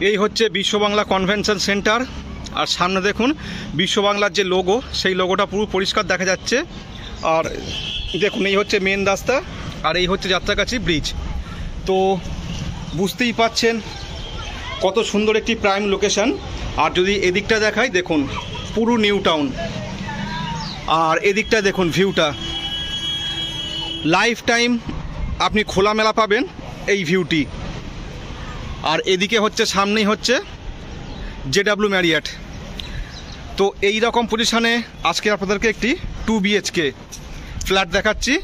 এই হচ্ছে Biswa Bangla convention centre. আর সামনে দেখুন বিশ্ববাংলার যে লোগো, সেই লোগোটা পুরো পরিষ্কার দেখা যাচ্ছে। আর দেখুন এই হচ্ছে মেন রাস্তা, আর এই হচ্ছে যাত্রাগাছি ব্রিজ। তো বুঝতেই পাচ্ছেন কত সুন্দর একটি প্রাইম লোকেশন। আর যদি এদিকটা দেখাই, দেখুন পুরো নিউ টাউন। আর এদিকটা দেখুন ভিউটা, লাইফ টাইম আপনি খোলামেলা পাবেন এই ভিউটি। আর এদিকে হচ্ছে সামনেই হচ্ছে JW ম্যারিয়ট। তো এই রকম পজিশানে আজকে আপনাদেরকে একটি 2 BHK ফ্ল্যাট দেখাচ্ছি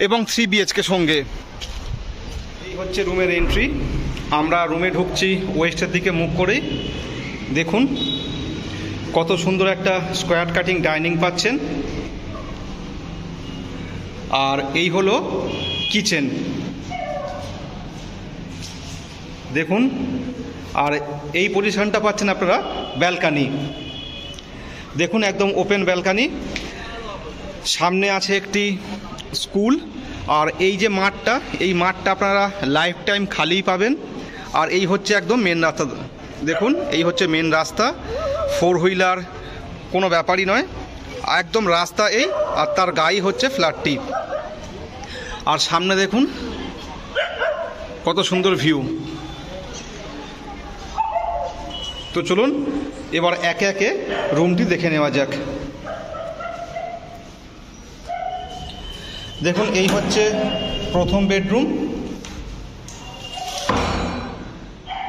এবং 3 BHK সঙ্গে। এই হচ্ছে রুমের এন্ট্রি। আমরা রুমে ঢুকছি ওয়েস্টের দিকে মুখ করেই। দেখুন কত সুন্দর একটা স্কোয়ার কাটিং ডাইনিং পাচ্ছেন। আর এই হলো কিচেন, দেখুন। আর এই পজিশনটা পাচ্ছেন আপনারা ব্যালকানি, দেখুন একদম ওপেন ব্যালকানি। সামনে আছে একটি স্কুল। আর এই যে মাঠটা, এই মাঠটা আপনারা লাইফ টাইম খালিই পাবেন। আর এই হচ্ছে একদম মেন রাস্তা, দেখুন এই হচ্ছে মেন রাস্তা। 4 হুইলার কোনো ব্যাপারই নয়, একদম রাস্তা এই। আর তার গায়ে হচ্ছে ফ্ল্যাটটি। আর সামনে দেখুন কত সুন্দর ভিউ। তো চলুন এবার একে একে রুমটি দেখে নেওয়া যাক। দেখুন এই হচ্ছে প্রথম বেডরুম।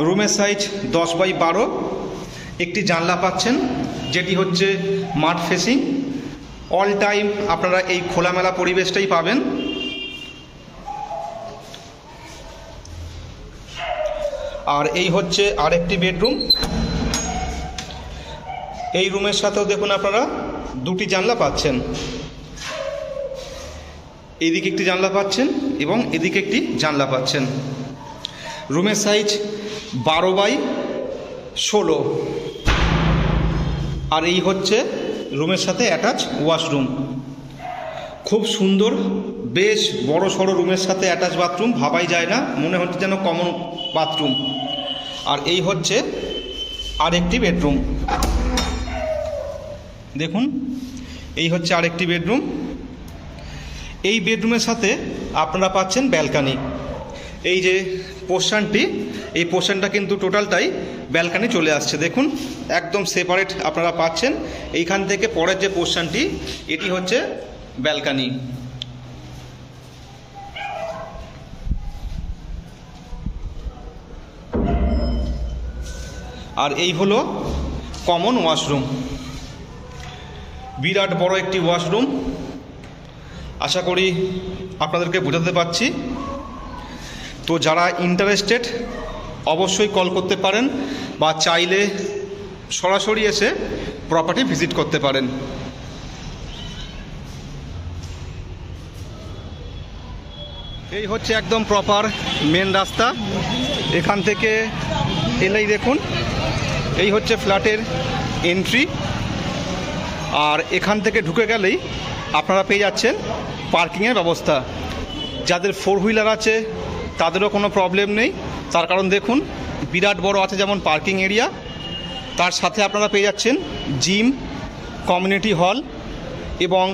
রুমের সাইজ 10x12। একটি জানলা পাচ্ছেন যেটি হচ্ছে মাঠ ফেসিং। অল টাইম আপনারা এই খোলামেলা পরিবেশটাই পাবেন। আর এই হচ্ছে আরেকটি বেডরুম। এই রুমের সাথেও দেখুন আপনারা 2টি জানলা পাচ্ছেন। এদিকে একটি জানলা পাচ্ছেন এবং এদিকে একটি জানলা পাচ্ছেন। রুমের সাইজ 12x16। আর এই হচ্ছে রুমের সাথে অ্যাটাচ ওয়াশরুম। খুব সুন্দর, বেশ বড় সড়ো রুমের সাথে অ্যাটাচ বাথরুম। ভাবাই যায় না, মনে হচ্ছে যেন কমন বাথরুম। আর এই হচ্ছে আরেকটি বেডরুম, দেখুন এই হচ্ছে আরেকটি বেডরুম। এই বেডরুমের সাথে আপনারা পাচ্ছেন ব্যালকানি। এই যে পোর্শনটি, এই পোর্শনটা কিন্তু টোটালটাই ব্যালকানি চলে আসছে। দেখুন একদম সেপারেট আপনারা পাচ্ছেন। এইখান থেকে পরের যে পোর্শনটি, এটি হচ্ছে ব্যালকানি। আর এই হলো কমন ওয়াশরুম। বিরাট বড় একটি ওয়াশরুম। আশা করি আপনাদেরকে বোঝাতে পারছি। তো যারা ইন্টারেস্টেড অবশ্যই কল করতে পারেন, বা চাইলে সরাসরি এসে প্রপার্টি ভিজিট করতে পারেন। এই হচ্ছে একদম প্রপার মেন রাস্তা। এখান থেকে এলেই দেখুন এই হচ্ছে ফ্ল্যাটের এন্ট্রি। আর এখান থেকে ঢুকে গেলেই আপনারা পেয়ে যাচ্ছেন পার্কিংয়ের ব্যবস্থা। যাদের 4 হুইলার আছে তাদেরও কোনো প্রবলেম নেই, তার কারণ দেখুন বিরাট বড় আছে যেমন পার্কিং এরিয়া, তার সাথে আপনারা পেয়ে যাচ্ছেন জিম, কমিউনিটি হল এবং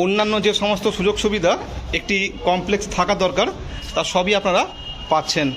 অন্যান্য যে সমস্ত সুযোগ সুবিধা একটি কমপ্লেক্স থাকা দরকার, তা সবই আপনারা পাচ্ছেন।